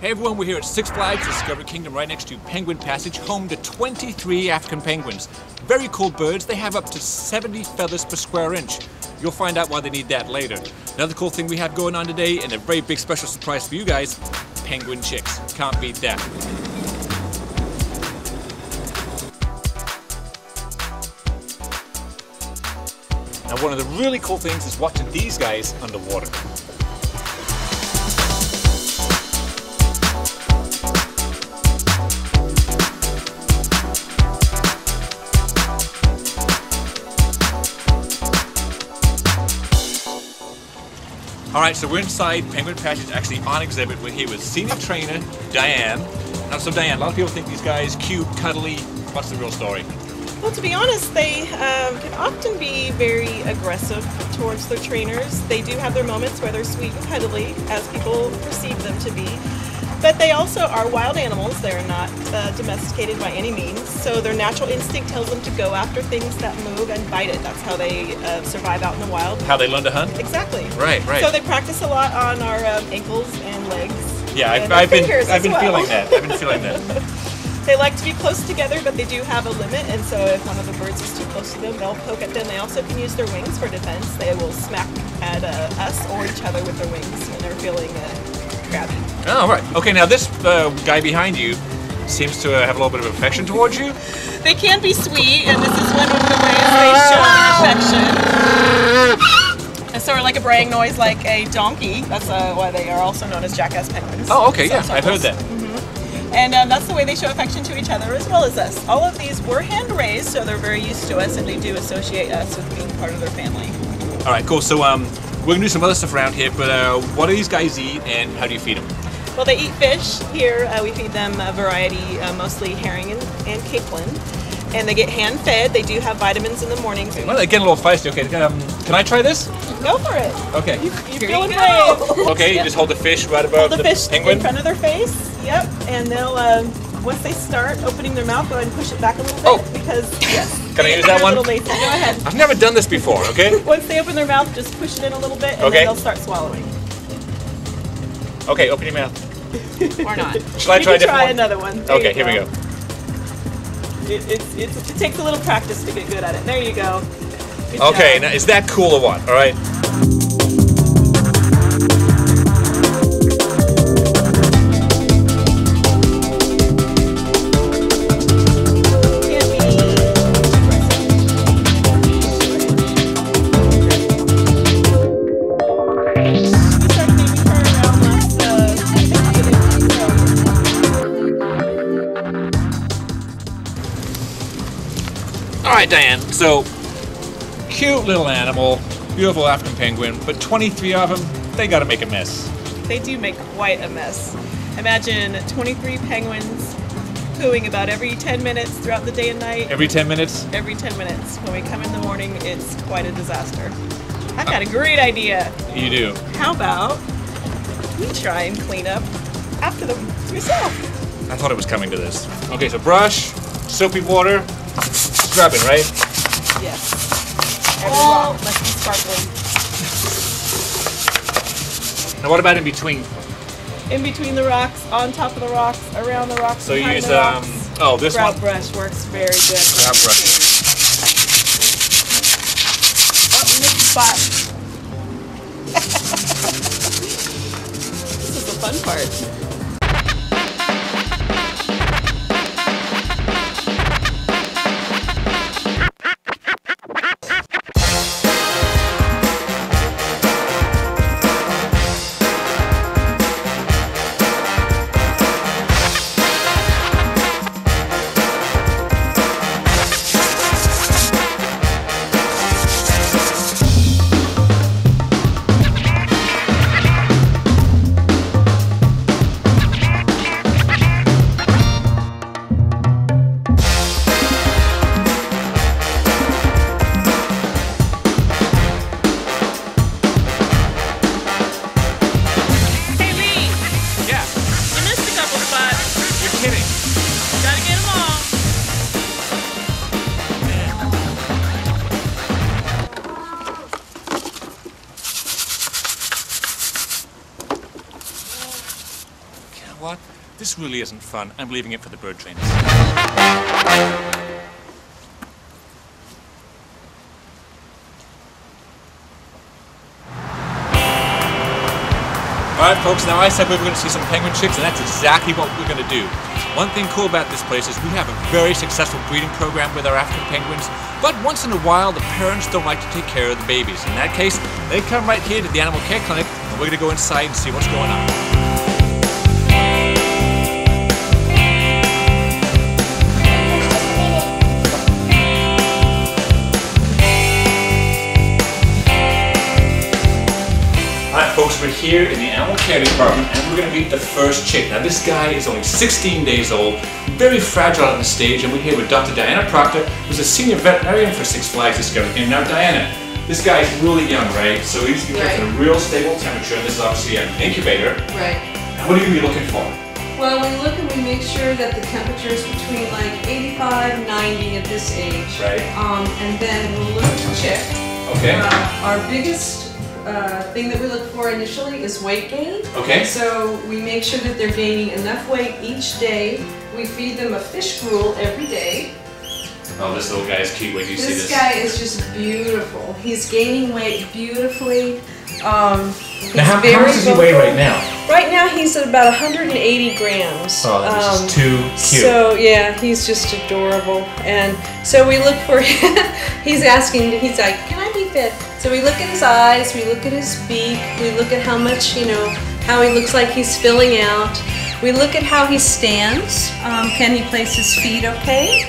Hey everyone, we're here at Six Flags Discovery Kingdom right next to Penguin Passage, home to 23 African penguins. Very cool birds, they have up to 70 feathers per square inch. You'll find out why they need that later. Another cool thing we have going on today, and a very big special surprise for you guys, penguin chicks. Can't beat that. Now one of the really cool things is watching these guys underwater. Alright, so we're inside Penguin Passage, actually on exhibit. We're here with senior trainer Diane. Now, so Diane, a lot of people think these guys cute, cuddly. What's the real story? Well, to be honest, they can often be very aggressive towards their trainers. They do have their moments where they're sweet and cuddly, as people perceive them to be. But they also are wild animals. They're not domesticated by any means. So their natural instinct tells them to go after things that move and bite it. That's how they survive out in the wild. How they learn to hunt? Exactly. Right. So they practice a lot on our ankles and legs. Yeah, and I've been feeling that. They like to be close together, but they do have a limit, and so if one of the birds is too close to them, they'll poke at them. They also can use their wings for defense. They will smack at us or each other with their wings when they're feeling crabby. Oh, right. Okay, now this guy behind you seems to have a little bit of affection towards you. They can be sweet, and this is one of the ways they show their affection. And sort of like a braying noise like a donkey. That's why they are also known as jackass penguins. Oh, okay, yeah, I've heard that. And that's the way they show affection to each other as well as us. All of these were hand-raised, so they're very used to us, and they do associate us with being part of their family. All right, cool. So we're going to do some other stuff around here, but what do these guys eat, and how do you feed them? Well, they eat fish. Here we feed them a variety, mostly herring and capelin. And they get hand-fed. They do have vitamins in the morning. Well, they get a little feisty. Okay, can I try this? Go for it. Okay. You're feeling brave. Okay, you just hold the fish right above the fish penguin? in front of their face. Yep. And they'll, once they start opening their mouth, go ahead and push it back a little bit. Because, yes. Can I use that one? Go ahead. I've never done this before, okay? Once they open their mouth, just push it in a little bit, and then they'll start swallowing. Okay, open your mouth. Or not. Shall I try a different try one? another one. There okay, here we go. It takes a little practice to get good at it. There you go. Good okay, job. now is that cool or what? All right. Alright, Diane, so cute little animal, beautiful African penguin, but 23 of them, they gotta make a mess. They do make quite a mess. Imagine 23 penguins pooing about every 10 minutes throughout the day and night. Every 10 minutes? Every 10 minutes. When we come in the morning, it's quite a disaster. I've got a great idea. You do? How about we try and clean up after them yourself? I thought it was coming to this. Okay, so brush, soapy water, scrubbing, right? Yes. Every rock must be sparkling. Now what about in between? In between the rocks, on top of the rocks, around the rocks, so you use, the rocks. oh, this Grout one? brush works very good. Grout brush. Oh, mixed spot. This is the fun part. what? This really isn't fun. I'm leaving it for the bird trainers. Alright folks, now I said we were going to see some penguin chicks, and that's exactly what we're going to do. One thing cool about this place is we have a very successful breeding program with our African penguins, but once in a while the parents don't like to take care of the babies. In that case, they come right here to the animal care clinic, and we're going to go inside and see what's going on. Folks, we're here in the animal care department and we're going to meet the first chick. Now this guy is only 16 days old, very fragile on the stage, and we're here with Dr. Diana Proctor, who's a senior veterinarian for Six Flags Discovery Kingdom. Now Diana, this guy's really young, right? So he's kept at a real stable temperature, and this is obviously an incubator. Right. And what are you going to be looking for? Well, we look and we make sure that the temperature is between like 85, 90 at this age. Right. And then we'll look at the chick. Okay. Our biggest thing that we look for initially is weight gain. Okay. So we make sure that they're gaining enough weight each day. We feed them a fish gruel every day. Oh, this little guy is cute. Wait, do you see this? This guy is just beautiful. He's gaining weight beautifully. Now, how much does he weigh right now? Right now he's at about 180 grams. Oh, this is too cute. So yeah, he's just adorable. And so we look for him. He's like, can I be fed? So we look at his eyes, we look at his beak, we look at how much, how he looks like he's filling out. We look at how he stands. Can he place his feet okay?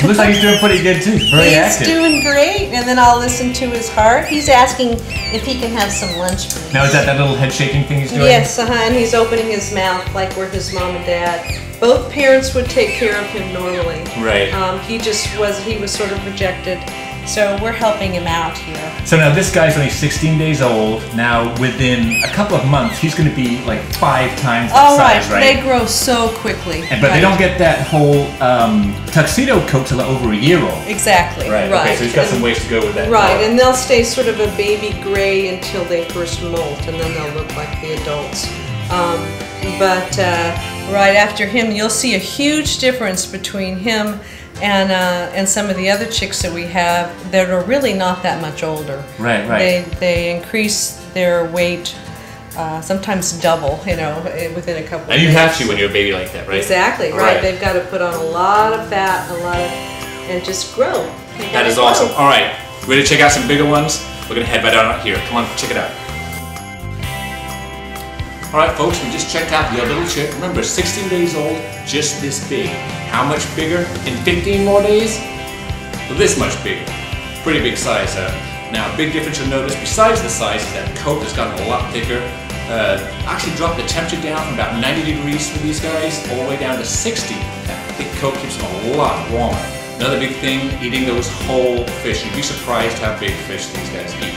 Looks like he's doing pretty good too. He's very active. He's doing great. And then I'll listen to his heart. He's asking if he can have some lunch, please. Now is that little head shaking thing he's doing? Yes, and he's opening his mouth like we're his mom and dad. Both parents would take care of him normally. Right. He was sort of rejected. So we're helping him out here. So now this guy's only 16 days old. Now within a couple of months, he's going to be like 5 times the size, right? They grow so quickly. But they don't get that whole tuxedo coat till over a year old. Exactly. Right. Okay, so he's got some ways to go with that. Right, and they'll stay sort of a baby gray until they first molt, and then they'll look like the adults. Right after him, you'll see a huge difference between him and some of the other chicks that we have that are really not that much older. Right. They increase their weight sometimes double, within a couple of days. And you have to when you're a baby like that, right? Exactly, right. They've got to put on a lot of fat, and just grow. That is awesome. All right, ready to check out some bigger ones? We're going to head right on out here. Come on, check it out. Alright folks, we just checked out the other little chick. Remember, 16 days old, just this big. How much bigger in 15 more days? Well, this much bigger. Pretty big size. Now, a big difference you'll notice, besides the size, is that coat has gotten a lot thicker. Actually dropped the temperature down from about 90 degrees for these guys all the way down to 60. That thick coat keeps them a lot warmer. Another big thing, eating those whole fish. You'd be surprised how big fish these guys eat.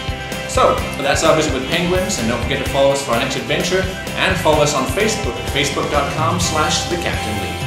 So, that's our visit with penguins, and don't forget to follow us for our next adventure, and follow us on Facebook at facebook.com/thecaptainlee.